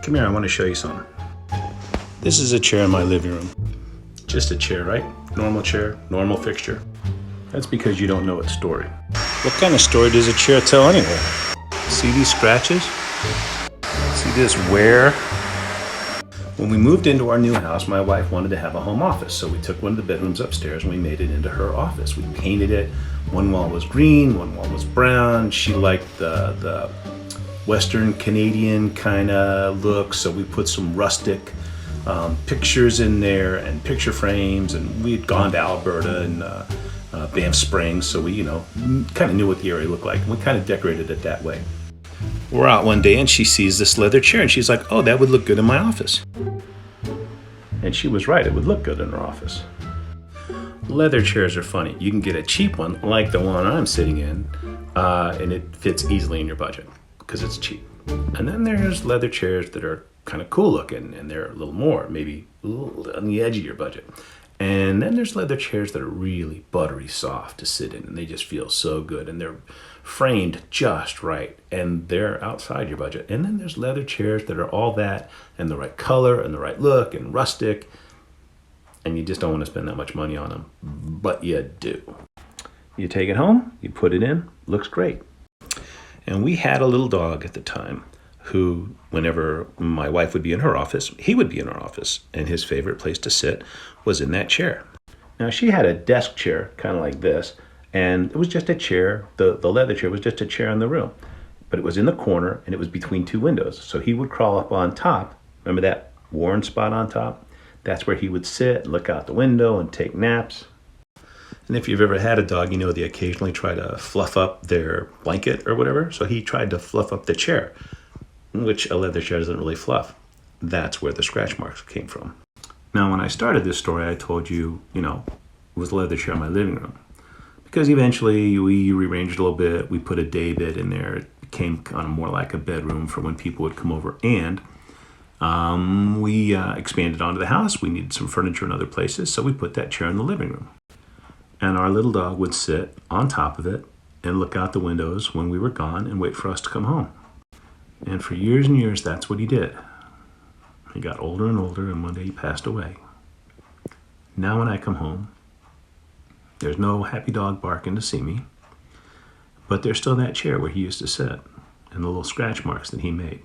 Come here, I want to show you something. This is a chair in my living room. Just a chair, right? Normal chair, normal fixture. That's because you don't know its story. What kind of story does a chair tell anyway? See these scratches? See this wear? When we moved into our new house, my wife wanted to have a home office, so we took one of the bedrooms upstairs and we made it into her office. We painted it. One wall was green, one wall was brown. She liked the Western Canadian kind of look, so we put some rustic pictures in there and picture frames, and we had gone to Alberta and Banff Springs, so we kind of knew what the area looked like, and we kind of decorated it that way. We're out one day and she sees this leather chair and she's like, oh, that would look good in my office. And she was right, it would look good in her office. Leather chairs are funny. You can get a cheap one like the one I'm sitting in, and it fits easily in your budget because it's cheap. And then there's leather chairs that are kind of cool looking and they're a little more, maybe a little on the edge of your budget. And then there's leather chairs that are really buttery soft to sit in and they just feel so good and they're framed just right and they're outside your budget. And then there's leather chairs that are all that and the right color and the right look and rustic, and you just don't want to spend that much money on them, but you do. You take it home, you put it in, looks great. And we had a little dog at the time who, whenever my wife would be in her office, he would be in our office, and his favorite place to sit was in that chair. Now, she had a desk chair, kind of like this, and it was just a chair. The leather chair was just a chair in the room, but it was in the corner, and it was between two windows. So he would crawl up on top. Remember that worn spot on top? That's where he would sit, look out the window, and take naps. And if you've ever had a dog, you know they occasionally try to fluff up their blanket or whatever. So he tried to fluff up the chair, which a leather chair doesn't really fluff. That's where the scratch marks came from. Now, when I started this story, I told you, it was a leather chair in my living room. Because eventually we rearranged a little bit. We put a day bed in there. It became kind of more like a bedroom for when people would come over. And we expanded onto the house. We needed some furniture in other places, so we put that chair in the living room. And our little dog would sit on top of it and look out the windows when we were gone and wait for us to come home. And for years and years, that's what he did. He got older and older, and one day he passed away. Now when I come home, there's no happy dog barking to see me, but there's still that chair where he used to sit and the little scratch marks that he made.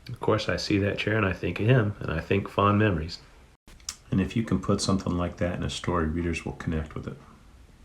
Of course, I see that chair and I think of him, and I think fond memories. And if you can put something like that in a story, readers will connect with it.